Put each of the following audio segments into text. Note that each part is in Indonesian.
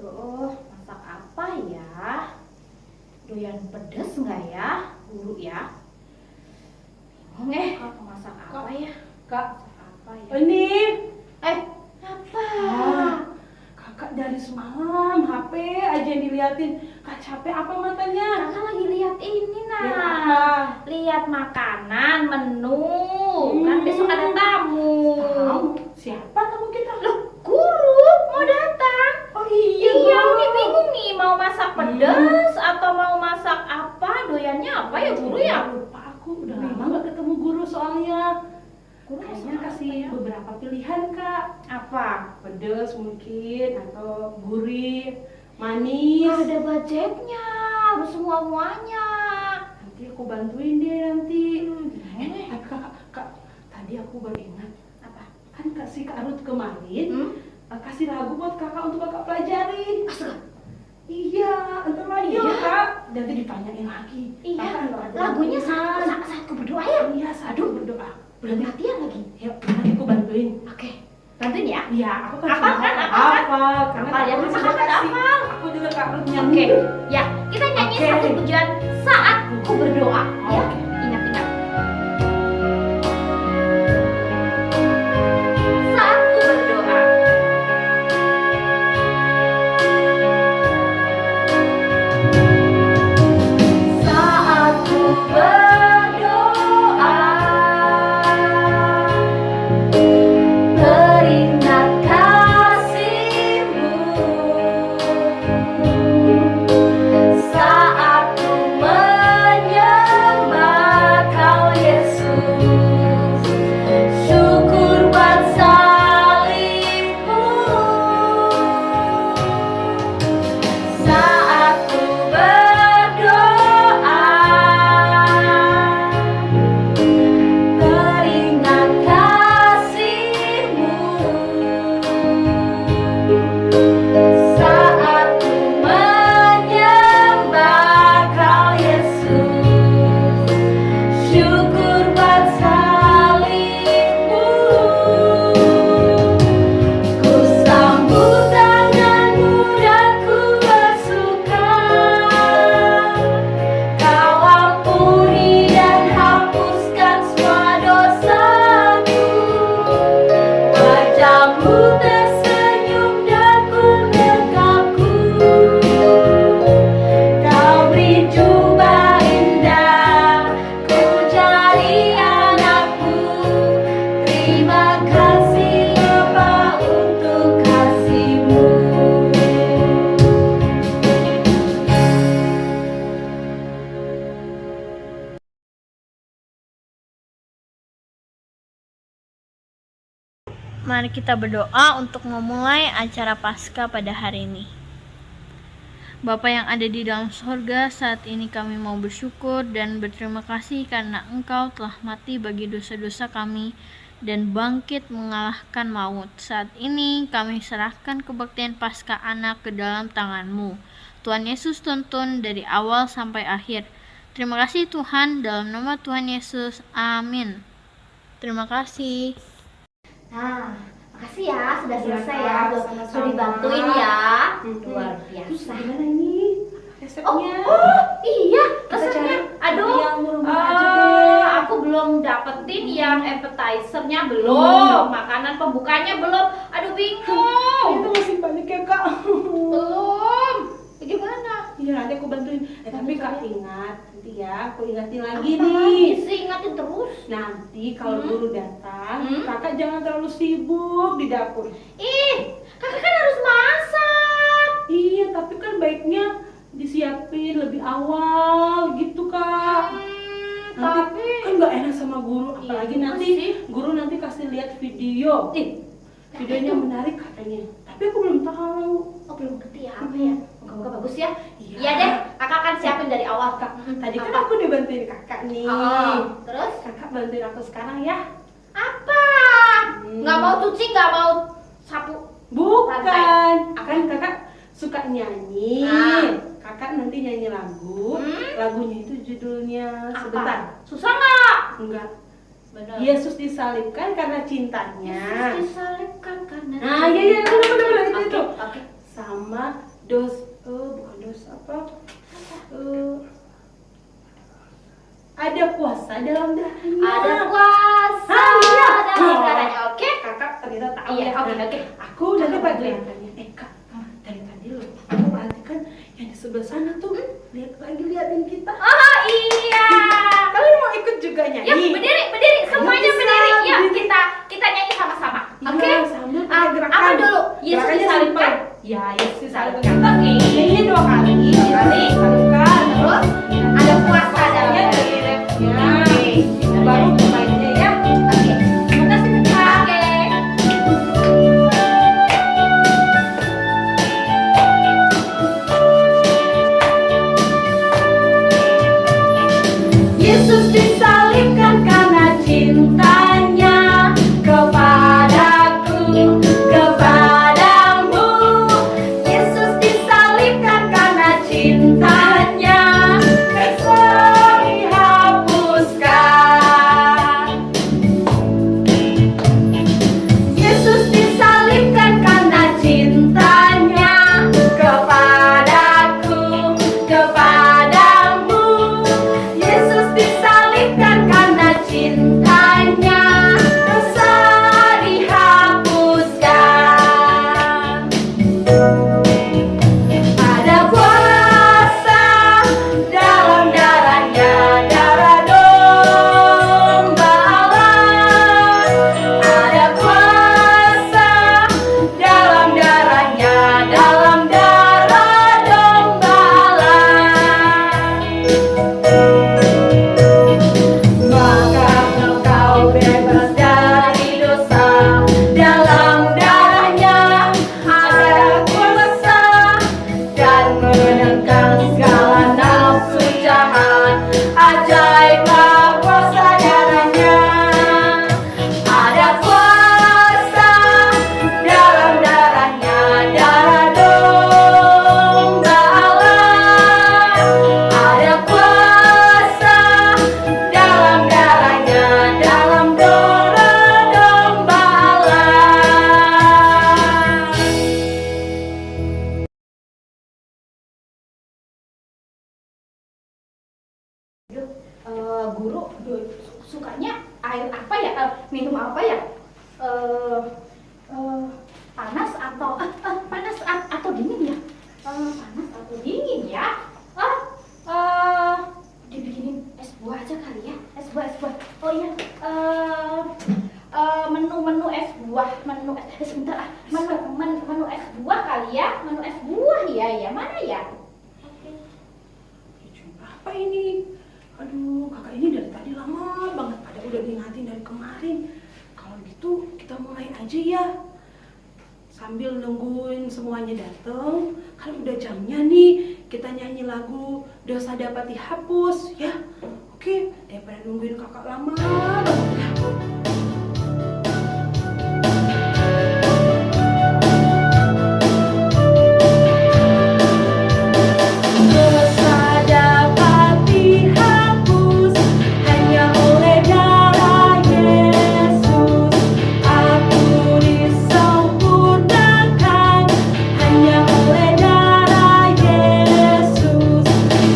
Aduh, masak apa ya? Doyan pedes nggak ya, Guru ya? Bingung mau masak apa ya? Kak, Masak apa ya? ini Apa? kakak dari semalam HP aja yang diliatin. Kak capek apa matanya? Kakak lagi lihat ini Lihat apa? Lihat makanan, menu. Kan besok ada tamu. Tahu? Siapa tamu kita? Loh, Guru mau datang. Oh iya. Iya, ini bingung nih mau masak pedas atau mau masak apa? Doyannya apa ya, Guru ya? Lupa aku udah lama nggak ketemu guru soalnya. Guru Kayaknya masak kasih apa ya? beberapa pilihan kak. Apa? Pedes mungkin atau gurih, Nggak manis. ada budgetnya, harus semua-muanya. Nanti aku bantuin deh nanti. Gimana ya? Tapi kak, tadi aku baru ingat. Apa? Kan kasih Kak Ruth kemarin kasih lagu buat kakak untuk kakak pelajari. Astaga. Iya, entar lagi Iya. ya kak. Nanti ditanyain lagi. Iya, Kakak lagunya bantuin. saat ku berdoa ya? Iya, aduh berdoa. Belum latihan lagi. Yuk, nanti aku bantuin. Oke, bantuin ya. Iya, aku kan Hafal kan? Hafal kan? hafal. Karena Hafal ya, Kak Ruth hafal, sudah kasih. hafal. Aku juga Kak Ruth Oke, nyanyi. ya kita nyanyi Oke. satu pujian saat ku berdoa. Ya, Oke. ingat-ingat. Saat ku berdoa. Saat ku berdoa, teringat kasih-Mu. Saat ku menyembah Kau Yesus, syukur buat salib-Mu. Saat ku berdoa, teringat kasih-Mu. Saat ku menyembah Kau Yesus, syukur buat salib-Mu. Ku sambut tangan-Mu dan ku bersuka, Kau ampuni dan hapuskan semua dosaku. Wajah-Mu tersenyum dan ku megapku, Kau beri jubah indah, ku jadi anak-Mu. Terima kasih Bapa untuk kasih-Mu. Mari kita berdoa untuk memulai acara Paskah pada hari ini. Bapa yang ada di dalam sorga, saat ini kami mau bersyukur dan berterima kasih karena Engkau telah mati bagi dosa-dosa kami dan bangkit mengalahkan maut. Saat ini kami serahkan kebaktian Paskah anak ke dalam tangan-Mu. Tuhan Yesus tuntun dari awal sampai akhir. Terima kasih Tuhan, dalam nama Tuhan Yesus, amin. Terima kasih. Nah, makasih ya sudah Iya, selesai Kak. ya. Sama-sama. Sudah dibantuin ya. Mm-mm. Luar Terus biasa. gimana ini Oh, resepnya? iya, Kita resepnya. cari Aduh, yang murah aja deh. aku belum dapetin yang appetizer-nya belum, makanan pembukanya belum. Aduh, bingung. Itu masih banyak ya kak. Belum. Gimana? Iya nanti aku bantuin. Tapi kak ingat nanti ya, aku ingatin lagi Apa nih. lagi sih? Ingatin terus. Nanti kalau guru datang, Hmm? kakak jangan terlalu sibuk di dapur. Ih, kakak kan harus masak. Iya, tapi kan baiknya disiapin lebih awal gitu kak. Nanti Tapi kan nggak enak sama guru, Iya apalagi juga nanti sih. guru nanti kasih lihat video. Videonya menarik katanya. Tapi aku belum tahu. Oh, belum ngerti ya apa ya? Moga-moga bagus ya. Iya. Iya deh, kakak akan siapin dari awal. Kak, tadi kan Apa? aku udah bantuin kakak nih. Terus Kakak bantuin aku sekarang ya. apa? Nggak mau cuci, nggak mau sapu. Bukan, Santai. kan kakak suka nyanyi. Ah. Kakak nanti nyanyi lagu. Lagunya itu judulnya sebentar. Apa? Susah nggak? Enggak. Benar. Yesus disalibkan karena cintanya. Yesus disalibkan karena. Nah, iya benar itu. Oke. Sama bukan dosa apa? Ada puasa dalam darahnya. Ada puasa iya. dalam darahnya. Oke? Kakak ternyata tahu Iya, ya. oke. Aku dari kelihatannya. Kak, dari tadi loh. Aku perhatikan yang di sebelah sana tuh. Liatin kita. Oh iya. Kalian mau ikut juga Ya, nyanyi? berdiri, semuanya bisa, berdiri. Yuk, berdiri. kita nyanyi sama-sama. Iya, Oke? sambil pakai gerakan. Apa dulu? Yesus Gerakannya disalibkan. simple. Ya, Yesus disalibkan. Oke. Nyanyi 2 kali. 2 kali. Salibkan. Terus ada puasa dalam darahnya. Oke. Baru mainnya ya. Oke. Terima kasih Kak. Oke. Yesus disalibkan karena cintanya kepadaku, kepadamu. Yesus disalibkan karena cintanya bisa dihapuskan. Yesus disalibkan karena cintanya kepadaku, kepadamu. Yesus disalibkan karena cintanya dosa dihapuskan. Ada kuasa dalam darahnya, darah domba Allah. Ada kuasa dalam darahnya, dalam darah domba Allah. Maka engkau bebas dari dosa. Dalam darahnya ada kuasa dan menangkan segala nafsu jahat. Ajaiblah kuasa darahnya. Ada kuasa dalam darahnya, darah domba Allah. Ada kuasa dalam darahnya, dalam darah domba Allah. Guru sukanya air apa ya? Minum apa ya? Panas atau atau dingin ya? Panas atau dingin ya? Dibikinin es buah aja kali ya? Es buah. Oh iya. Menu es buah, sebentar. Menu es buah kali ya? Menu es buah ya? Mana ya? Apa ini? Aduh, kakak ini dari tadi lama banget. Pada udah diingatin dari kemarin. Kalau gitu kita mulai aja ya. Sambil nungguin semuanya datang. Kalau udah jamnya nih, kita nyanyi lagu Dosa Dapat Dihapus ya. Oke, daripada nungguin kakak lama banget ya. Dosa dapat dihapus hanya oleh darah Yesus. Aku disempurnakan hanya oleh darah Yesus.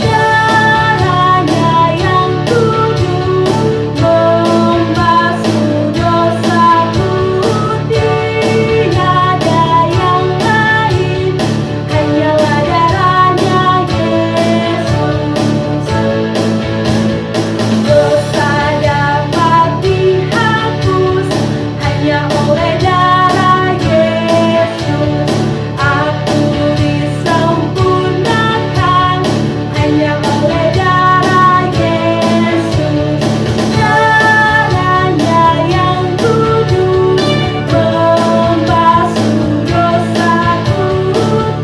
Darahnya yang kudus membasuh dosaku. Tiada yang lain, hanyalah darahnya Yesus. Dosa dapat dihapus hanya oleh darah Yesus. Aku disempurnakan hanya oleh darah Yesus. Darahnya yang kudus membasuh dosaku.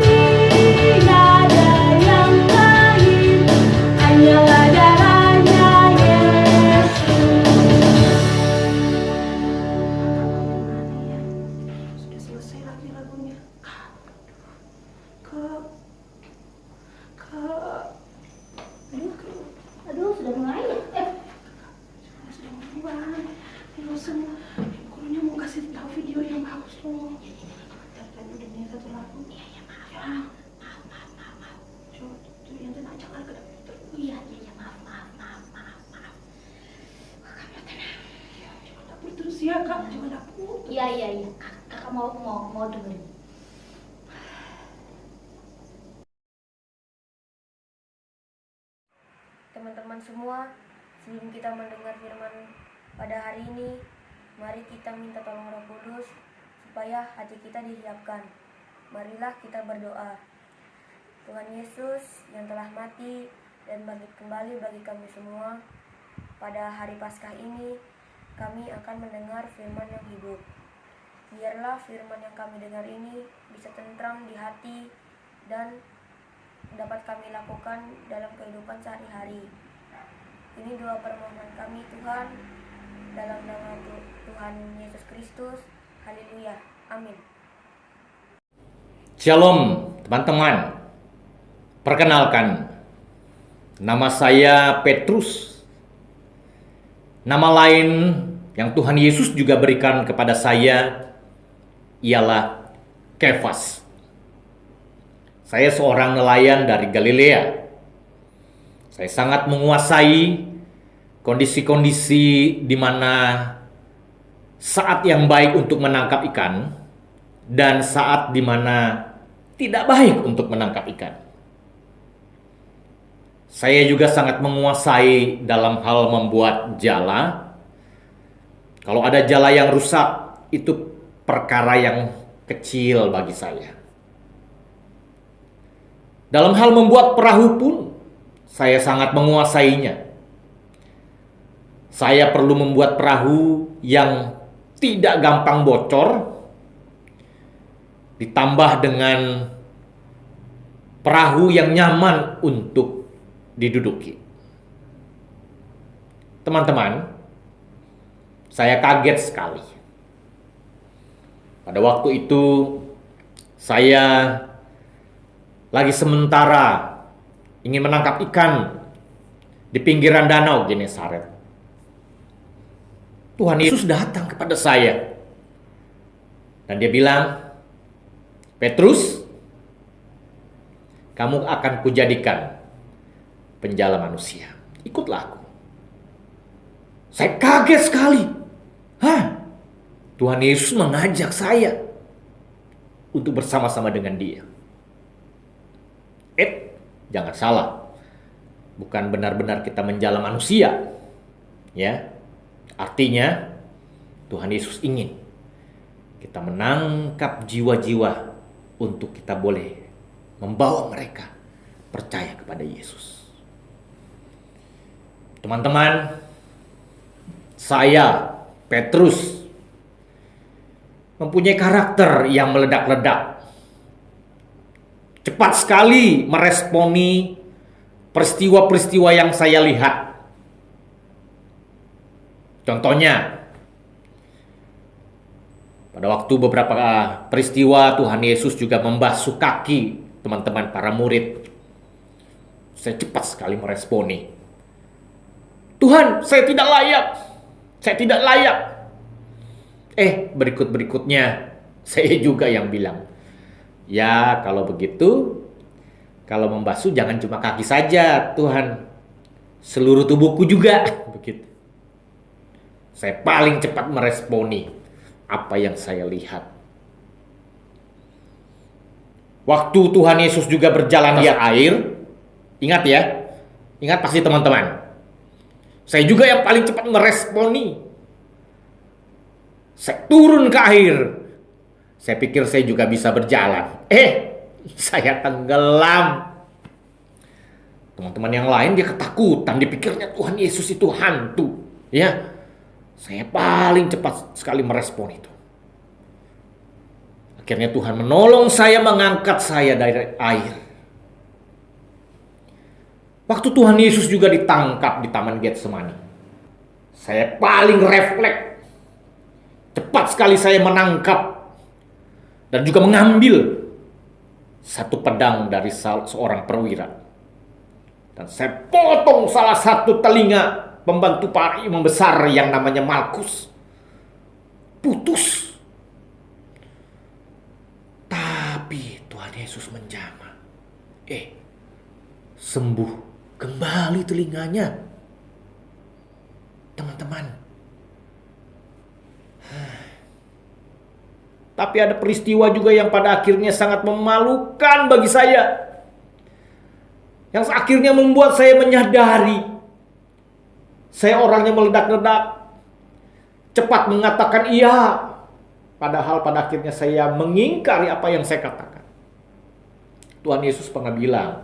Tiada yang lain, hanyalah darahnya Yesus. Sudah selesai lagi lagunya. Aduh, sudah mulai ya? Sudah mulai. Terus semua gurunya mau kasih tahu video yang bagus loh. Dan udah nyanyi satu lagu. Iya, maaf. mau dengerin. Teman-teman semua, sebelum kita mendengar firman pada hari ini, mari kita minta tolong Roh Kudus supaya hati kita disiapkan. Marilah kita berdoa. Tuhan Yesus yang telah mati dan bangkit kembali bagi kami semua, pada hari Paskah ini kami akan mendengar firman yang hidup. Biarlah firman yang kami dengar ini bisa tentram di hati dan dapat kami lakukan dalam kehidupan sehari-hari. Ini doa permohonan kami Tuhan, dalam nama Tuhan Yesus Kristus. Haleluya. Amin. Shalom teman-teman. Perkenalkan, nama saya Petrus. Nama lain yang Tuhan Yesus juga berikan kepada saya ialah Kefas. Saya seorang nelayan dari Galilea. Saya sangat menguasai kondisi-kondisi di mana saat yang baik untuk menangkap ikan dan saat di mana tidak baik untuk menangkap ikan. Saya juga sangat menguasai dalam hal membuat jala. Kalau ada jala yang rusak, itu perkara yang kecil bagi saya. Dalam hal membuat perahu pun, saya sangat menguasainya. Saya perlu membuat perahu yang tidak gampang bocor, ditambah dengan perahu yang nyaman untuk diduduki. Teman-teman, saya kaget sekali. Pada waktu itu, saya lagi sementara ingin menangkap ikan di pinggiran danau Genesaret. Tuhan Yesus datang kepada saya dan dia bilang, Petrus, kamu akan kujadikan penjala manusia. Ikutlah aku. Saya kaget sekali. Tuhan Yesus mengajak saya untuk bersama-sama dengan dia. Jangan salah. Bukan benar-benar kita menjala manusia. Ya. Artinya Tuhan Yesus ingin kita menangkap jiwa-jiwa untuk kita boleh membawa mereka percaya kepada Yesus. Teman-teman, saya Petrus mempunyai karakter yang meledak-ledak. Cepat sekali meresponi peristiwa-peristiwa yang saya lihat. Contohnya, pada waktu beberapa peristiwa Tuhan Yesus juga membasuh kaki teman-teman para murid. Saya cepat sekali meresponi. Tuhan, saya tidak layak. Saya tidak layak. Berikut-berikutnya saya juga yang bilang, ya kalau begitu, kalau membasuh jangan cuma kaki saja Tuhan, seluruh tubuhku juga. Begitu. Saya paling cepat meresponi apa yang saya lihat. Waktu Tuhan Yesus juga berjalan di air, ingat ya, ingat pasti teman-teman. Saya juga yang paling cepat meresponi. Saya turun ke air. Saya pikir saya juga bisa berjalan. Saya tenggelam. Teman-teman yang lain dia ketakutan, dipikirnya Tuhan Yesus itu hantu. Ya, saya paling cepat sekali merespon itu. Akhirnya Tuhan menolong saya, mengangkat saya dari air. Waktu Tuhan Yesus juga ditangkap di Taman Getsemani, saya paling refleks. Cepat sekali saya menangkap dan juga mengambil satu pedang dari seorang perwira. Dan saya potong salah satu telinga pembantu para imam besar yang namanya Malkus. Putus. Tapi Tuhan Yesus menjamah. Sembuh kembali telinganya. Teman-teman. Tapi ada peristiwa juga yang pada akhirnya sangat memalukan bagi saya. Yang akhirnya membuat saya menyadari saya orangnya meledak-ledak, cepat mengatakan iya, padahal pada akhirnya saya mengingkari apa yang saya katakan. Tuhan Yesus pernah bilang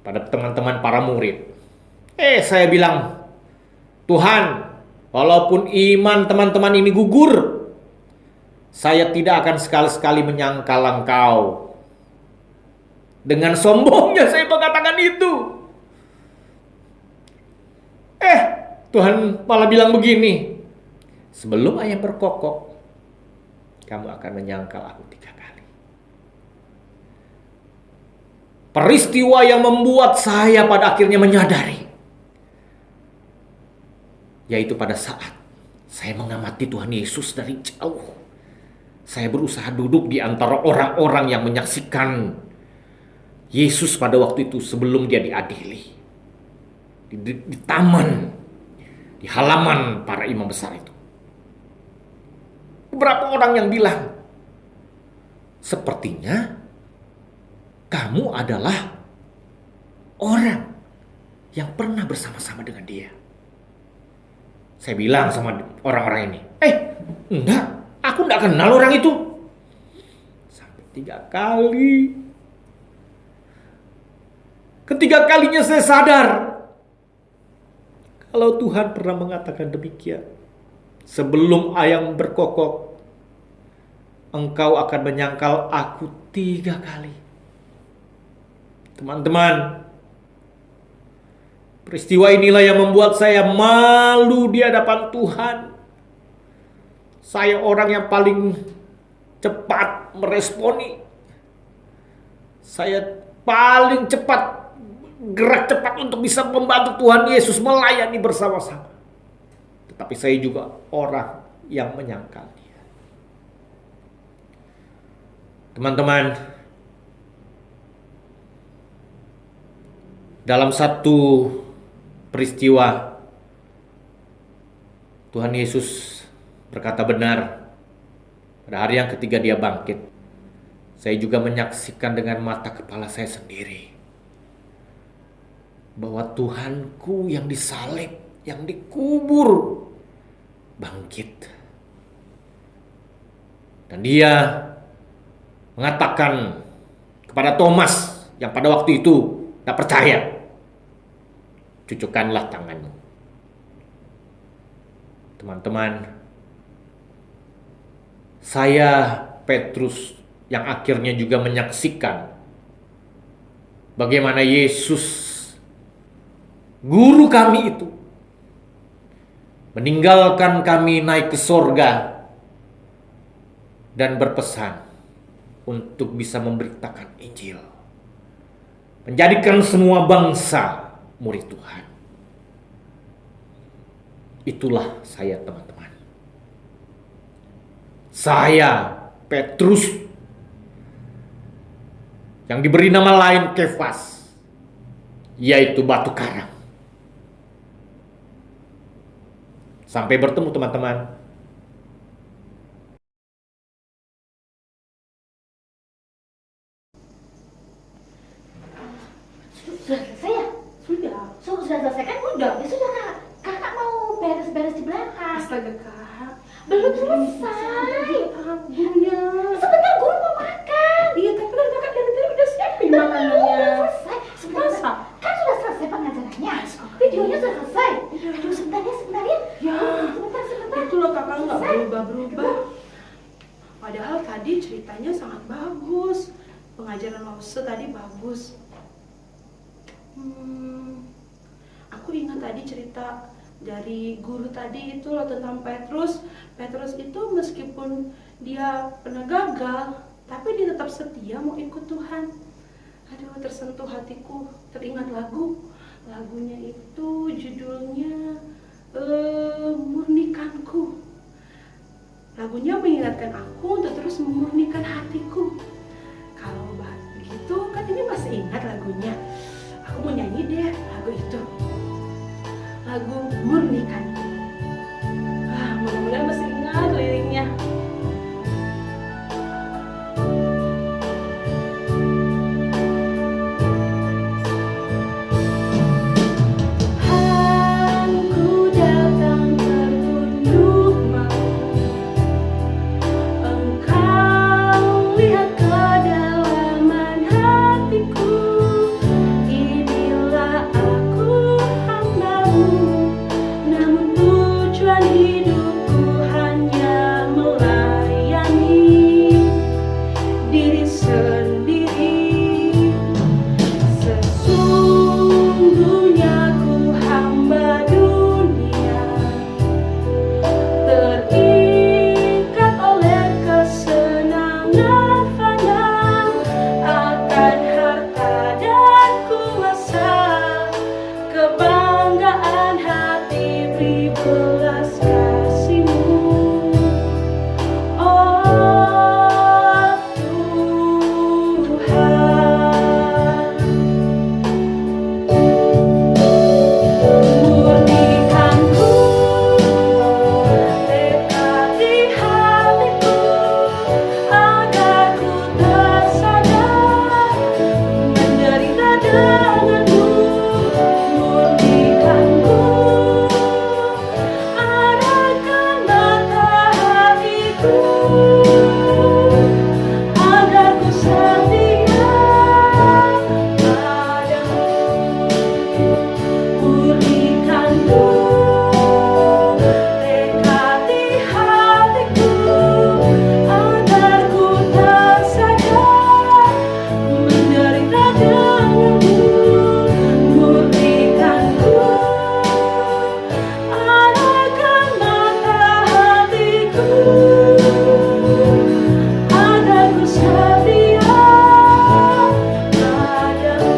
pada teman-teman para murid, saya bilang, Tuhan, walaupun iman teman-teman ini gugur, saya tidak akan sekali-sekali menyangkal Engkau. Dengan sombongnya saya mengatakan itu. Tuhan malah bilang begini, sebelum ayam berkokok, kamu akan menyangkal aku 3 kali. Peristiwa yang membuat saya pada akhirnya menyadari, yaitu pada saat saya mengamati Tuhan Yesus dari jauh. Saya berusaha duduk di antara orang-orang yang menyaksikan Yesus pada waktu itu sebelum dia diadili. Di taman, di halaman para imam besar itu. Beberapa orang yang bilang, sepertinya kamu adalah orang yang pernah bersama-sama dengan dia. Saya bilang sama orang-orang ini, enggak, aku enggak kenal orang itu. Sampai 3 kali. Ketiga kalinya saya sadar, kalau Tuhan pernah mengatakan demikian, sebelum ayam berkokok, engkau akan menyangkal aku 3 kali. Teman-teman, peristiwa inilah yang membuat saya malu di hadapan Tuhan. Saya orang yang paling cepat meresponi. Saya paling cepat gerak cepat untuk bisa membantu Tuhan Yesus melayani bersama-sama. Tetapi saya juga orang yang menyangkal dia. Teman-teman, dalam satu peristiwa, Tuhan Yesus berkata benar. Pada hari yang ketiga dia bangkit. Saya juga menyaksikan dengan mata kepala saya sendiri bahwa Tuhanku yang disalib, yang dikubur, bangkit. Dan dia mengatakan kepada Thomas yang pada waktu itu tak percaya, cucukkanlah tanganmu. Teman-teman, saya Petrus yang akhirnya juga menyaksikan bagaimana Yesus, guru kami itu, meninggalkan kami naik ke sorga dan berpesan untuk bisa memberitakan Injil, menjadikan semua bangsa murid Tuhan. Itulah saya, teman-teman. Saya Petrus yang diberi nama lain Kefas, yaitu batu karang. Sampai bertemu, teman-teman. Sudah selesai ya? Sudah selesai kan? Udah, ya sudah kak. Kakak mau beres-beres di belakang. Astaga kak, Belum selesai. gurunya. Sebentar, guru mau makan. Iya, tapi kan kakak dari tadi udah siapin Belum makanannya. selesai. Sebentar. Masa? Kan sudah selesai pengajarannya. Videonya sudah selesai. Aduh, sebentar ya. Ya, Sebentar. itu loh kakak nggak berubah-berubah. Padahal tadi ceritanya sangat bagus. Pengajaran Lause tadi bagus. Aku ingat tadi cerita dari guru tadi itu loh tentang Petrus. Petrus itu meskipun dia pernah gagal, tapi dia tetap setia mau ikut Tuhan. Aduh, tersentuh hatiku. Teringat lagunya itu judulnya Murnikanku. Lagunya mengingatkan aku untuk terus memurnikan hatiku. Kalau begitu kan ini masih ingat lagunya. Aku mau nyanyi deh lagu itu. Lagu Murnikanku. Mudah-mudahan masih ingat liriknya. sendiri. Sesungguhnya ku hamba dunia, terikat oleh kesenangan fana akan harta dan kuasa, kebanggaan hati beri belas kasih-Mu. Oh Tuhan, murnikanku, dekati hatiku, agar ku tersadar menderita denganmu. Murnikanku, arahkan mata hatiku, agar ku setia padamu. Murnikanku, dekati hatiku, agar ku tersadar menderita denganmu. Murnikanku, arahkan mata hatiku, agar ku setia padamu.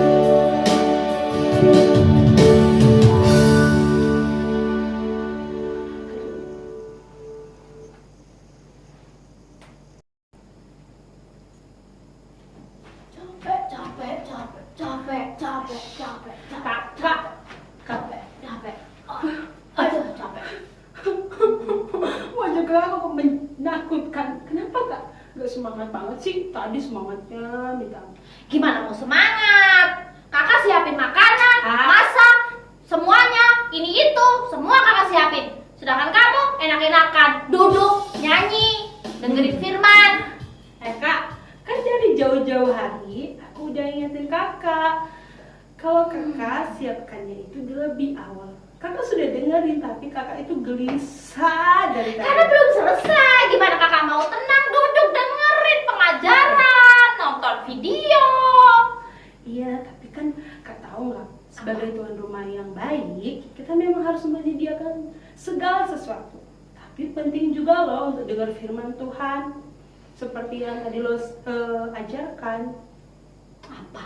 Wajah kakak kok menakutkan. Kenapa kak? Gak semangat banget sih. Tadi semangatnya minta. Gimana mau semangat? Kakak siapin makanan, masak, semuanya, ini itu, semua kakak siapin. Sedangkan kamu enak-enakan, duduk, nyanyi, dengerin firman. Kak, kan dari jauh-jauh hari aku udah ingetin kakak. Kalau kakak siapkannya itu lebih awal. Kakak sudah dengerin tapi kakak itu gelisah dari tadi. Karena belum selesai. Gimana kakak mau tenang duduk dengerin pengajaran, nonton video? Iya, tapi kan kak tahu nggak, sebagai tuan rumah yang baik, kita memang harus menyediakan segala sesuatu. Tapi penting juga loh untuk dengar firman Tuhan, seperti yang tadi lo ajarkan. Apa?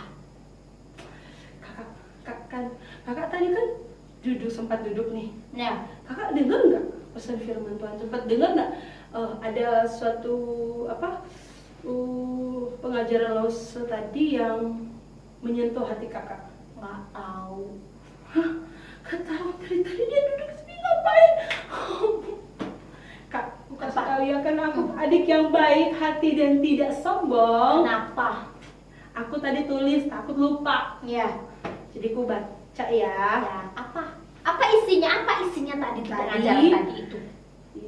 Kakak tadi kan sempat duduk nih. Ya. Kakak dengar nggak pesan firman Tuhan? Sempat dengar nggak ada suatu pengajaran lo tadi yang menyentuh hati kakak? Nggak tahu. Hah? Gak tahu, dari tadi dia duduk sini ngapain? Kak, sekali kan aku adik yang baik hati dan tidak sombong. Kenapa? Aku tadi tulis, takut lupa. Ya. Jadi ku baca ya. Ya. Apa? Apa isinya? Apa isinya tadi pengajaran tadi itu?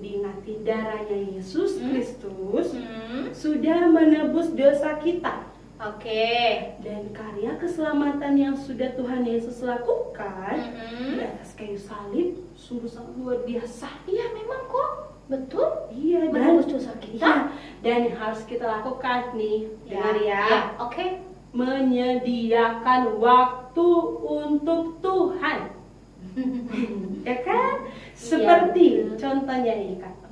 Diingati darahnya Yesus Kristus Hmm. sudah menebus dosa kita. Oke. Dan karya keselamatan yang sudah Tuhan Yesus lakukan Mm-mm. di atas kayu salib sungguh sangat luar biasa. Iya memang kok. Betul. Iya, Menebus dosa kita. iya, dan yang harus kita lakukan nih, dengar ya, Oke. menyediakan waktu untuk Tuhan. Ya kan? Seperti betul. contohnya ini Kak,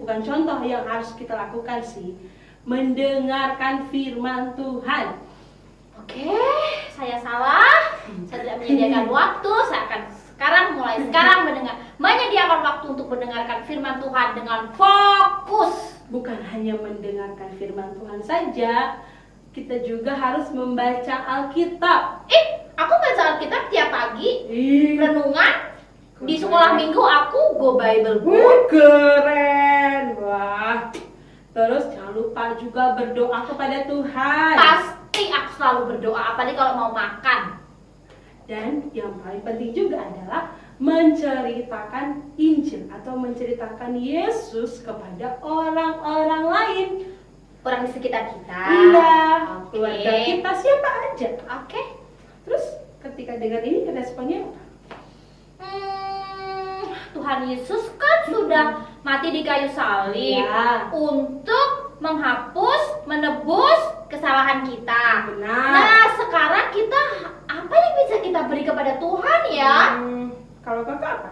bukan contoh yang harus kita lakukan sih, mendengarkan firman Tuhan. Oke, saya salah. Saya tidak menyediakan waktu. Saya akan sekarang menyediakan waktu untuk mendengarkan firman Tuhan dengan fokus. Bukan hanya mendengarkan firman Tuhan saja, kita juga harus membaca Alkitab. Aku baca Alkitab tiap pagi. Ih, Renungan. Di sekolah minggu aku go Bible book. wih, keren. Wah. Terus jangan lupa juga berdoa kepada Tuhan. Pasti aku selalu berdoa, apalagi kalau mau makan. Dan yang paling penting juga adalah menceritakan Injil atau menceritakan Yesus kepada orang-orang lain. Orang di sekitar kita. Iya, Oke. keluarga kita siapa aja. Oke. Terus ketika dengar ini responnya apa? Tuhan Yesus kan sudah mati di kayu salib Ya. untuk menghapus, menebus kesalahan kita. Benar. Nah, sekarang kita apa yang bisa kita beri kepada Tuhan ya? Kalau kakak apa?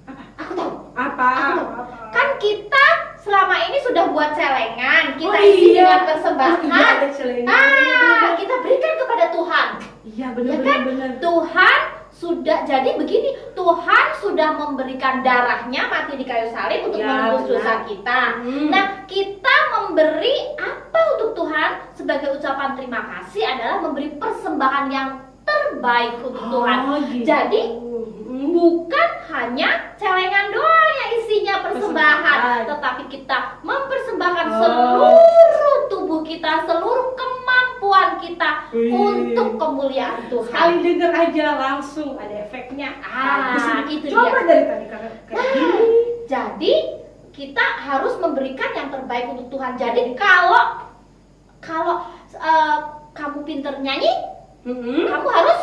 Apa? Aku tahu. Apa? Aku tahu. Kan kita selama ini sudah buat celengan, kita Oh, isi iya. dengan persembahan. Iya, ada celengan. Kita berikan kepada Tuhan. Iya, Ya kan? Tuhan sudah, jadi begini, Tuhan sudah memberikan darahnya mati di kayu salib untuk Ya, menebus benar. dosa kita. Hmm. Nah, kita memberi apa untuk Tuhan sebagai ucapan terima kasih adalah memberi persembahan yang terbaik untuk Tuhan. Gitu. Jadi bukan hanya celengan doang yang isinya persembahan, Persembahan. tetapi kita mempersembahkan Oh. seluruh tubuh kita, seluruh kemampuan kita Wih. untuk kemuliaan Tuhan. Sekali denger aja langsung ada efeknya. Bagus nih. Itu Coba dia. dari tadi kakak kayak Nah, gini. jadi kita harus memberikan yang terbaik untuk Tuhan. Jadi kalau kamu pinter nyanyi, kamu harus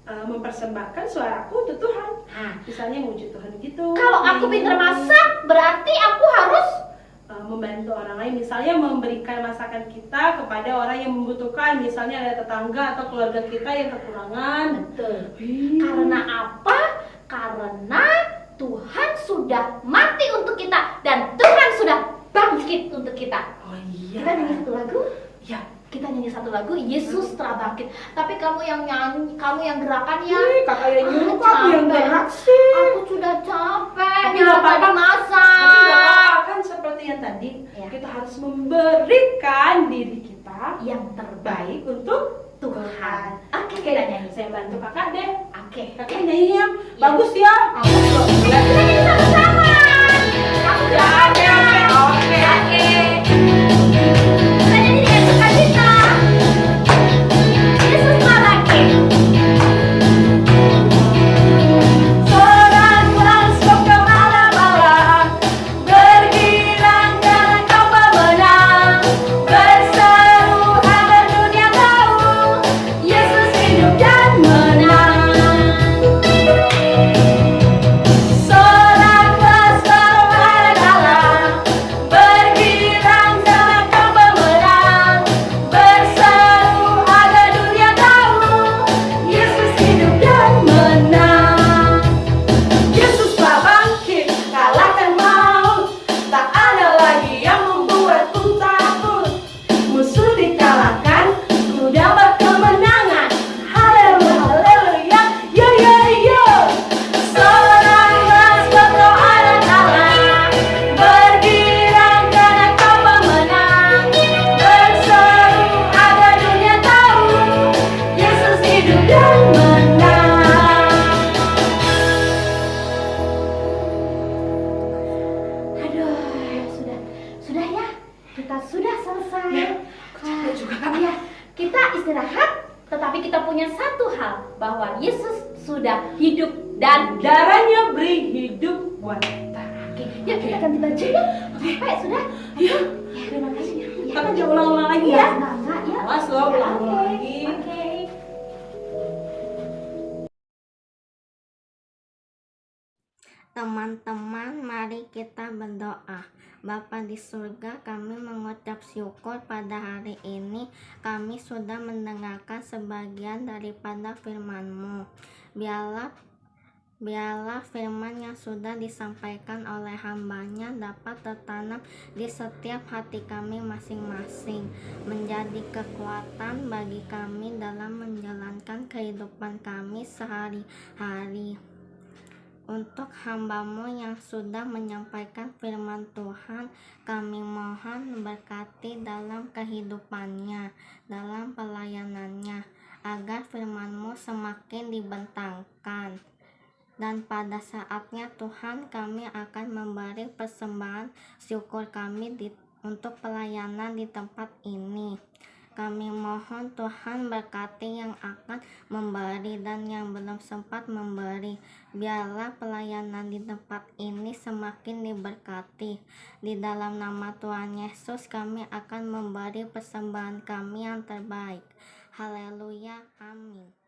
Mempersembahkan suaraku untuk Tuhan. Nah, Misalnya muji Tuhan gitu. kalau aku pinter masak, berarti aku harus Membantu orang lain, misalnya memberikan masakan kita kepada orang yang membutuhkan, misalnya ada tetangga atau keluarga kita yang kekurangan. betul. Wih. Karena apa? Karena Tuhan sudah mati untuk kita dan Tuhan sudah bangkit untuk kita. Oh iya. Kita nyanyi satu lagu. Ya. Kita nyanyi satu lagu, Yesus telah bangkit. Tapi kamu yang nyanyi, kamu yang gerakan ya. Ih, kakak yang nyuruh, kamu yang capek. gerak sih. Aku sudah capek. Tapi Dari nggak tadi apa-apa. masak. Tapi nggak apa-apa, kan seperti yang tadi, Ya. kita harus memberikan diri kita Yang terbaik baik untuk Tuhan. Oke, Oke, kita nyanyi. saya bantu kakak deh. Oke. Kakak nyanyinya bagus ya. Ayo, kita nyanyi sama-sama. Kamu gerakannya. Oke. Kita nyanyi dengan sukacita. Yesus telah bangkit. Sorak-sorak sokong malam-malam, bergirang dan kau pemenang. Berseru agar dunia tahu, Yesus hidup dan menang. Sorak-sorak sokong malam-malam, bergirang dan kau pemenang. Berseru agar dunia tahu, Yesus hidup dan menang. Yesus telah bangkit, kalahkan maut. Tak ada lagi yang membuatku takut. Musuh dikalahkan, ku dapat kemenangan. Haleluya, haleluya, yo yo yo. Sorak-sorak berdoa dan Allah, bergirang karena kau pemenang. Berseru agar dunia tahu, Yesus hidup dan menang. Aduh, sudah ya. Kita sudah selesai. Ya, capek juga kan? Ya, kita istirahat. Tetapi kita punya satu hal, bahwa Yesus sudah hidup dan Darahnya beri hidup buat kita. Oke, yuk kita ganti baju ya. Capek sudah. Iya. Ya, terima kasih. Ya. Kakak jangan ulang-ulang lagi Iya, ya. enggak ya. Awas loh, Ya, ulang-ulang oke, lagi. Oke. Teman-teman, mari kita berdoa. Bapa di surga, kami mengucap syukur pada hari ini kami sudah mendengarkan sebagian daripada firman-Mu. Biarlah firman yang sudah disampaikan oleh hamba-Nya dapat tertanam di setiap hati kami masing-masing, menjadi kekuatan bagi kami dalam menjalankan kehidupan kami sehari-hari. Untuk hamba-Mu yang sudah menyampaikan firman Tuhan, kami mohon berkati dalam kehidupannya, dalam pelayanannya, agar firman-Mu semakin dibentangkan. Dan pada saatnya Tuhan, kami akan memberi persembahan syukur kami untuk pelayanan di tempat ini. Kami mohon Tuhan berkati yang akan memberi dan yang belum sempat memberi. Biarlah pelayanan di tempat ini semakin diberkati. Di dalam nama Tuhan Yesus kami akan memberi persembahan kami yang terbaik. Haleluya, amin.